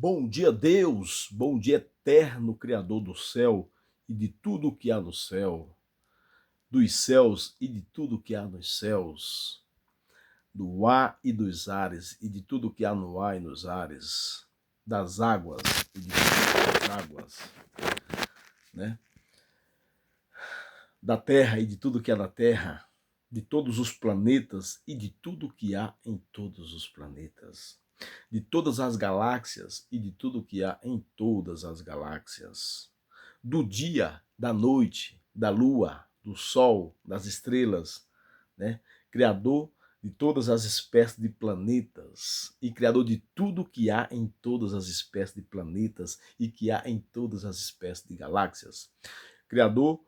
Bom dia, Deus! Bom dia, eterno Criador do céu e de tudo o que há no céu, dos céus e de tudo o que há nos céus, do ar e dos ares e de tudo o que há no ar e nos ares, das águas e de tudo que há nas águas, né? Da terra e de tudo que há na terra, de todos os planetas e de tudo que há em todos os planetas, de todas as galáxias e de tudo que há em todas as galáxias, do dia, da noite, da lua, do sol, das estrelas, né? Criador de todas as espécies de planetas e criador de tudo que há em todas as espécies de planetas e que há em todas as espécies de galáxias. Criador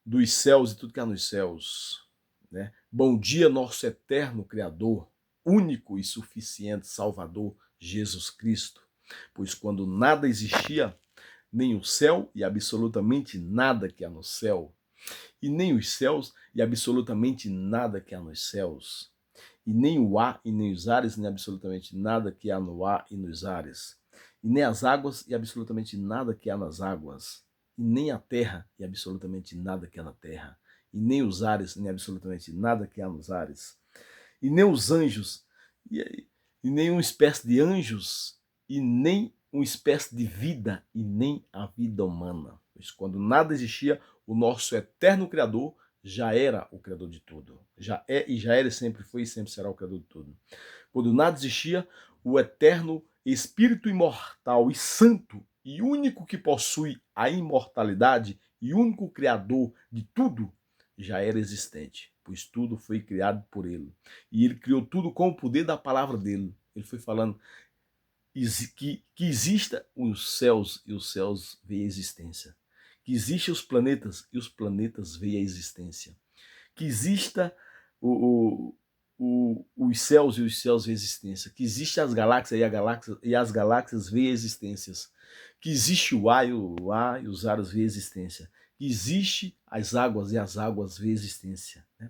dos céus e tudo que há nos céus, né? Bom dia, nosso eterno Criador, único e suficiente Salvador, Jesus Cristo. Pois quando nada existia, nem o céu e absolutamente nada que há no céu, e nem os céus e absolutamente nada que há nos céus, e nem o ar e nem os ares, nem absolutamente nada que há no ar e nos ares, e nem as águas e absolutamente nada que há nas águas, e nem a terra e absolutamente nada que há na terra, e nem os ares, nem absolutamente nada que há nos ares, e nem os anjos, e nem uma espécie de anjos, e nem uma espécie de vida, e nem a vida humana. Pois quando nada existia, o nosso eterno Criador já era o Criador de tudo. Já é e já era, e sempre foi e sempre será o Criador de tudo. Quando nada existia, o eterno Espírito imortal e santo e único que possui a imortalidade e único Criador de tudo já era existente, pois tudo foi criado por ele. E ele criou tudo com o poder da palavra dele. Ele foi falando que exista os céus e os céus veem a existência. Que existam os planetas e os planetas veem a existência. Que exista os céus e os céus veem a existência. Que existe as galáxias e as galáxias veem a existência. Que existe o ar e os ares veem a existência. Que existe as águas e as águas veem a existência, né?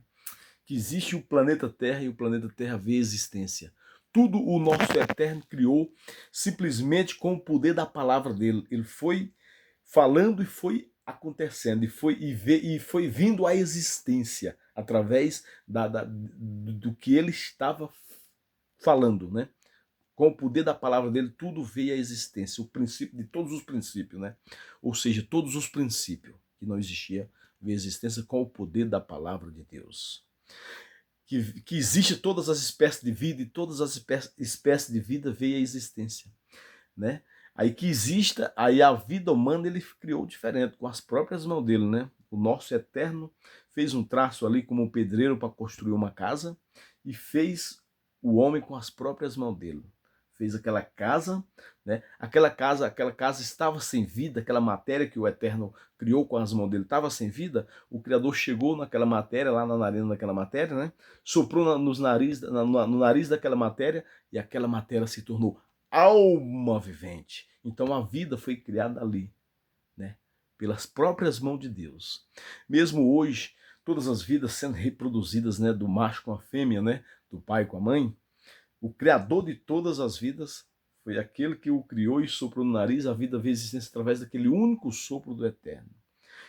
Que existe o planeta Terra e o planeta Terra vê existência. Tudo o nosso Eterno criou simplesmente com o poder da palavra dele. Ele foi falando e foi acontecendo, e foi vindo à existência através do que ele estava falando, né? Com o poder da palavra dele, tudo veio à existência, o princípio de todos os princípios, né? Ou seja, todos os princípios que não existia veio à existência com o poder da palavra de Deus. Que existe todas as espécies de vida e todas as espécies de vida veio à existência, né? Aí que exista, aí a vida humana ele criou diferente, com as próprias mãos dele, né? O nosso Eterno fez um traço ali como um pedreiro para construir uma casa e fez o homem com as próprias mãos dele. Fez aquela casa, né? Aquela casa estava sem vida, aquela matéria que o Eterno criou com as mãos dele estava sem vida. O Criador chegou naquela matéria, lá na narina daquela matéria, né? Soprou no nariz daquela matéria e aquela matéria se tornou alma vivente. Então a vida foi criada ali, né? Pelas próprias mãos de Deus. Mesmo hoje, todas as vidas sendo reproduzidas, né? Do macho com a fêmea, né? Do pai com a mãe. O Criador de todas as vidas foi aquele que o criou e soprou no nariz, a vida veio existência através daquele único sopro do Eterno.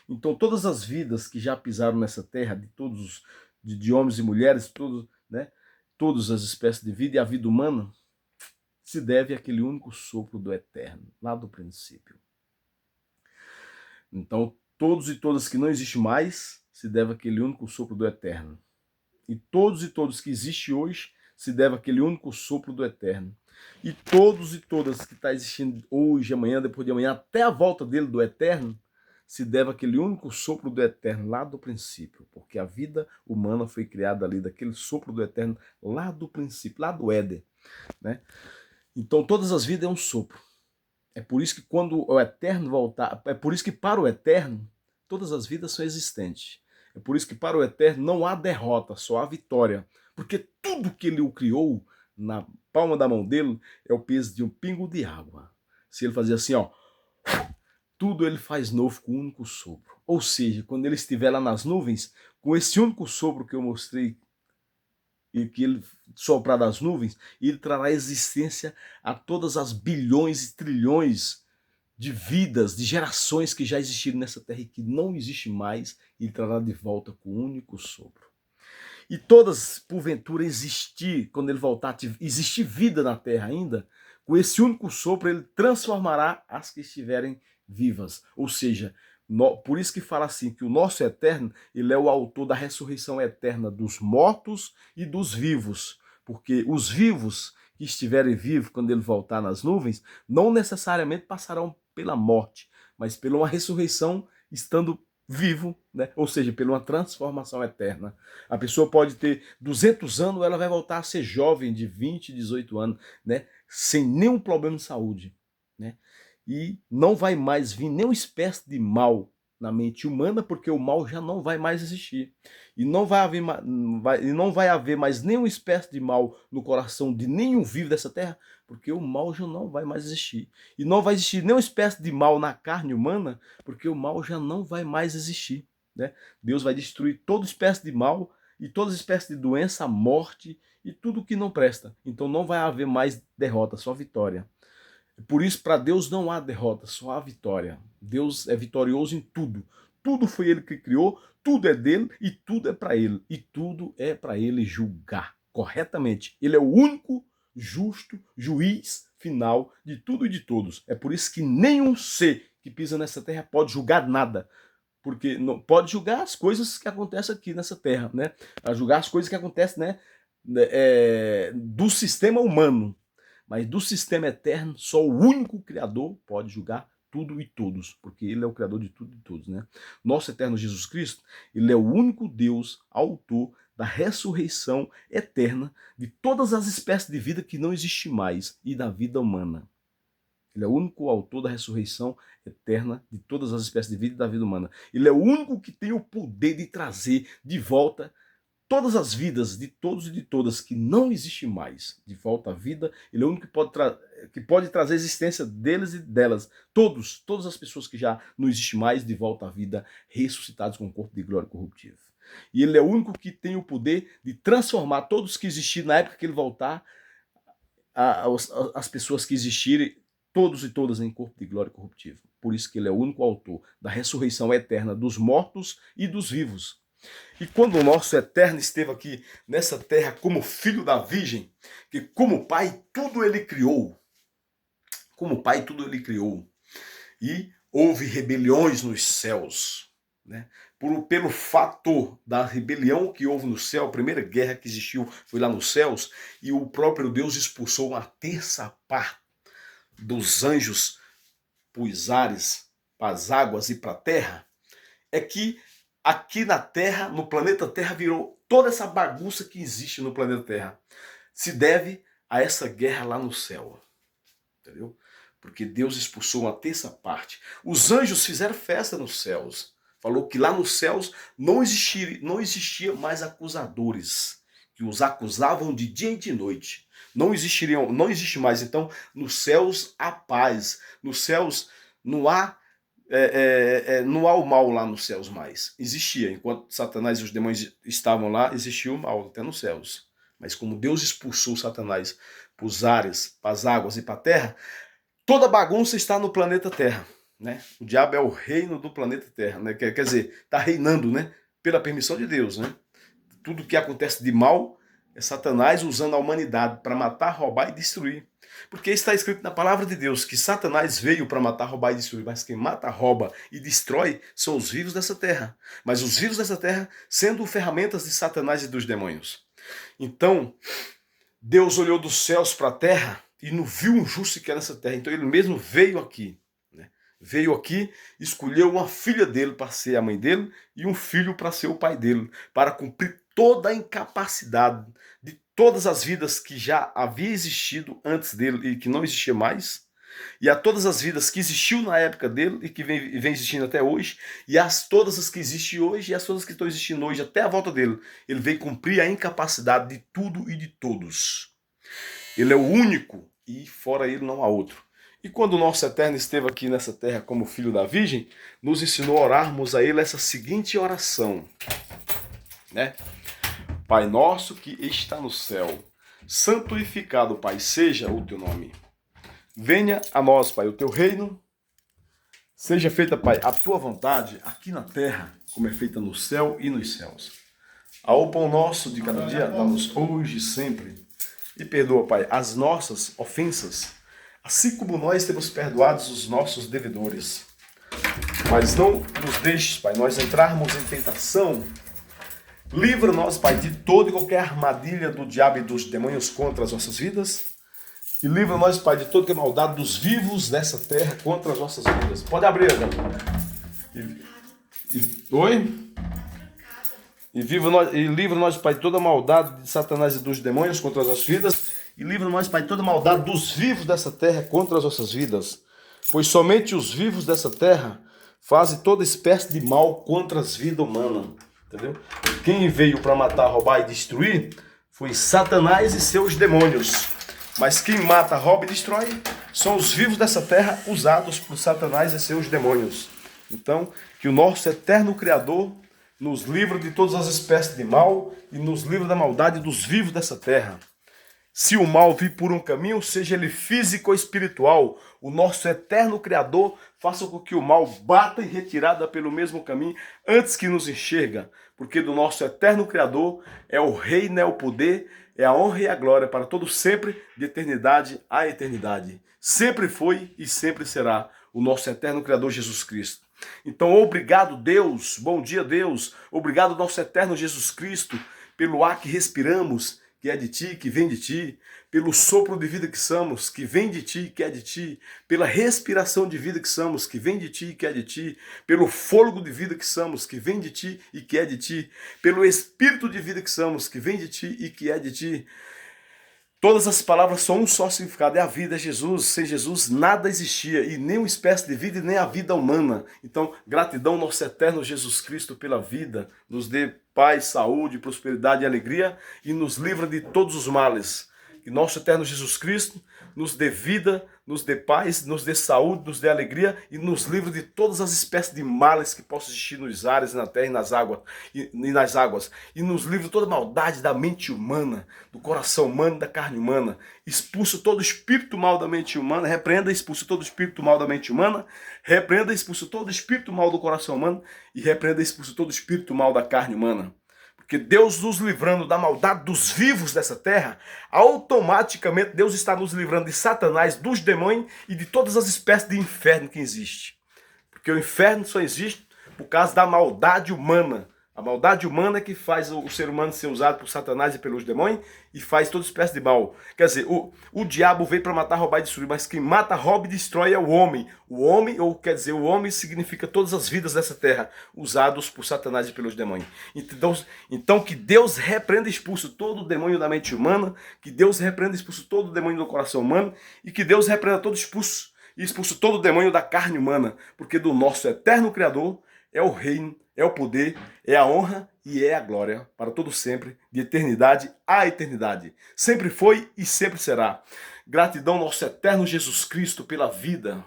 Então todas as vidas que já pisaram nessa terra, de todos de homens e mulheres, todos, né? Todas as espécies de vida e a vida humana, se deve àquele único sopro do Eterno, lá do princípio. Então, todos e todas que não existem mais, se deve àquele único sopro do Eterno. E todos que existem hoje, se deve àquele único sopro do Eterno. E todos e todas que está existindo hoje, amanhã, depois de amanhã, até a volta dele do Eterno, se deve àquele único sopro do Eterno, lá do princípio. Porque a vida humana foi criada ali, daquele sopro do Eterno, lá do princípio, lá do Éden, né? Então todas as vidas é um sopro. É por isso que quando o Eterno voltar, é por isso que para o Eterno todas as vidas são existentes. É por isso que para o Eterno não há derrota, só há vitória. Porque tudo que ele o criou na palma da mão dele é o peso de um pingo de água. Se ele fazer assim, ó, tudo ele faz novo com um único sopro. Ou seja, quando ele estiver lá nas nuvens, com esse único sopro que eu mostrei e que ele soprar das nuvens, ele trará existência a todas as bilhões e trilhões de vidas, de gerações que já existiram nessa terra e que não existe mais, ele trará de volta com um único sopro. E todas, porventura, existir, quando ele voltar, existir vida na terra ainda, com esse único sopro ele transformará as que estiverem vivas. Ou seja, por isso que fala assim, que o nosso eterno, ele é o autor da ressurreição eterna dos mortos e dos vivos. Porque os vivos que estiverem vivos quando ele voltar nas nuvens, não necessariamente passarão pela morte, mas pela uma ressurreição estando vivo, né? Ou seja, pela uma transformação eterna. A pessoa pode ter 200 anos, ela vai voltar a ser jovem de 20, 18 anos, né? Sem nenhum problema de saúde, né? E não vai mais vir nenhuma espécie de mal na mente humana, porque o mal já não vai mais existir. E não vai haver mais nenhuma espécie de mal no coração de nenhum vivo dessa terra, porque o mal já não vai mais existir. E não vai existir nenhuma espécie de mal na carne humana, porque o mal já não vai mais existir, né? Deus vai destruir toda espécie de mal e toda espécie de doença, morte e tudo que não presta. Então não vai haver mais derrota, só vitória. Por isso, para Deus não há derrota, só há vitória. Deus é vitorioso em tudo. Tudo foi Ele que criou, tudo é dele e tudo é para Ele. E tudo é para Ele julgar corretamente. Ele é o único justo juiz final de tudo e de todos. É por isso que nenhum ser que pisa nessa terra pode julgar nada. Porque não pode julgar as coisas que acontecem aqui nessa terra, né? A julgar as coisas que acontecem, né? Do sistema humano. Mas do sistema eterno, só o único Criador pode julgar tudo e todos, porque Ele é o Criador de tudo e todos, né? Nosso eterno Jesus Cristo, Ele é o único Deus, autor da ressurreição eterna de todas as espécies de vida que não existe mais e da vida humana. Ele é o único autor da ressurreição eterna de todas as espécies de vida e da vida humana. Ele é o único que tem o poder de trazer de volta todas as vidas de todos e de todas que não existe mais, de volta à vida. Ele é o único que pode trazer a existência deles e delas, todas as pessoas que já não existem mais, de volta à vida, ressuscitados com um corpo de glória corruptível. E ele é o único que tem o poder de transformar todos que existiram na época que ele voltar, as pessoas que existirem, todos e todas em corpo de glória corruptível. Por isso que ele é o único autor da ressurreição eterna dos mortos e dos vivos. E quando o nosso eterno esteve aqui nessa terra como filho da virgem, que como pai tudo ele criou, como pai tudo ele criou, e houve rebeliões nos céus, né? Pelo fato da rebelião que houve no céu, a primeira guerra que existiu foi lá nos céus, e o próprio Deus expulsou uma terça parte dos anjos para os ares, para as águas e para a terra, é que aqui na Terra, no planeta Terra, virou toda essa bagunça que existe no planeta Terra. Se deve a essa guerra lá no céu. Entendeu? Porque Deus expulsou uma terça parte. Os anjos fizeram festa nos céus. Falou que lá nos céus não existia mais acusadores, que os acusavam de dia e de noite. Não existe mais. Então, nos céus há paz. Nos céus não há o mal lá nos céus mais. Existia. Enquanto Satanás e os demônios estavam lá, existia o mal até nos céus. Mas como Deus expulsou Satanás para os ares, para as águas e para a terra, toda bagunça está no planeta Terra. Né? O diabo é o reino do planeta Terra. Né? Quer dizer, está reinando, né? Pela permissão de Deus. Né? Tudo que acontece de mal é Satanás usando a humanidade para matar, roubar e destruir. Porque está escrito na palavra de Deus que Satanás veio para matar, roubar e destruir, mas quem mata, rouba e destrói são os vivos dessa terra. Mas os vivos dessa terra sendo ferramentas de Satanás e dos demônios. Então, Deus olhou dos céus para a terra e não viu um justo sequer nessa terra. Então ele mesmo veio aqui. Né? Veio aqui, escolheu uma filha dele para ser a mãe dele e um filho para ser o pai dele, para cumprir toda a incapacidade de todas as vidas que já havia existido antes dele e que não existia mais, e a todas as vidas que existiu na época dele e que vem existindo até hoje, e todas as que existem hoje e as todas que estão existindo hoje até a volta dele. Ele veio cumprir a incapacidade de tudo e de todos. Ele é o único e fora ele não há outro. E quando o nosso Eterno esteve aqui nessa terra como filho da Virgem, nos ensinou a orarmos a ele essa seguinte oração, né? Pai nosso que está no céu, santificado, Pai, seja o teu nome. Venha a nós, Pai, o teu reino. Seja feita, Pai, a tua vontade aqui na terra, como é feita no céu e nos céus. Ao pão nosso de cada dia, dá-nos hoje e sempre. E perdoa, Pai, as nossas ofensas, assim como nós temos perdoados os nossos devedores. Mas não nos deixes, Pai, nós entrarmos em tentação. Livra-nos, Pai, de toda e qualquer armadilha do diabo e dos demônios contra as nossas vidas. E livra-nos, Pai, de toda a maldade dos vivos dessa terra contra as nossas vidas. Pode abrir, Adão. Oi? E livra-nos, Pai, de toda a maldade de Satanás e dos demônios contra as nossas vidas. E livra-nos, Pai, de toda a maldade dos vivos dessa terra contra as nossas vidas. Pois somente os vivos dessa terra fazem toda espécie de mal contra as vidas humanas. Entendeu? Quem veio para matar, roubar e destruir foi Satanás e seus demônios. Mas quem mata, rouba e destrói são os vivos dessa terra usados por Satanás e seus demônios. Então, que o nosso eterno Criador nos livre de todas as espécies de mal e nos livre da maldade dos vivos dessa terra. Se o mal vir por um caminho, seja ele físico ou espiritual, o nosso eterno Criador faça com que o mal bata em retirada pelo mesmo caminho antes que nos enxerga, porque do nosso eterno Criador é o reino, é o poder, é a honra e a glória para todos sempre, de eternidade a eternidade. Sempre foi e sempre será o nosso eterno Criador Jesus Cristo. Então, obrigado, Deus, bom dia, Deus, obrigado, nosso eterno Jesus Cristo, pelo ar que respiramos, que é de ti, que vem de ti, pelo sopro de vida que somos, que vem de ti, que é de ti, pela respiração de vida que somos, que vem de ti, que é de ti, pelo fôlego de vida que somos, que vem de ti e que é de ti, pelo espírito de vida que somos, que vem de ti e que é de ti. Todas as palavras são um só significado, é a vida, é Jesus. Sem Jesus nada existia, e nem uma espécie de vida, e nem a vida humana. Então, gratidão, nosso eterno Jesus Cristo, pela vida. Nos dê paz, saúde, prosperidade e alegria, e nos livra de todos os males. Que nosso eterno Jesus Cristo nos dê vida, nos dê paz, nos dê saúde, nos dê alegria, e nos livre de todas as espécies de males que possam existir nos ares, na terra e nas águas. E nos livre de toda maldade da mente humana, do coração humano, da carne humana. Expulsa todo espírito mal da mente humana, repreenda e expulsa todo espírito mal da mente humana, repreenda e expulsa todo espírito mal do coração humano, e repreenda e expulsa todo espírito mal da carne humana. Porque Deus nos livrando da maldade dos vivos dessa terra, automaticamente Deus está nos livrando de Satanás, dos demônios e de todas as espécies de inferno que existe. Porque o inferno só existe por causa da maldade humana. A maldade humana é que faz o ser humano ser usado por Satanás e pelos demônios e faz toda espécie de mal. Quer dizer, o diabo veio para matar, roubar e destruir, mas quem mata, rouba e destrói é o homem. O homem, ou quer dizer, o homem significa todas as vidas dessa terra, usados por Satanás e pelos demônios. Então que Deus repreenda e expulse todo o demônio da mente humana, que Deus repreenda e expulse todo o demônio do coração humano, e que Deus repreenda todo e expulse todo o demônio da carne humana, porque do nosso eterno Criador é o reino, é o poder, é a honra e é a glória para todo sempre, de eternidade a eternidade. Sempre foi e sempre será. Gratidão, nosso eterno Jesus Cristo, pela vida.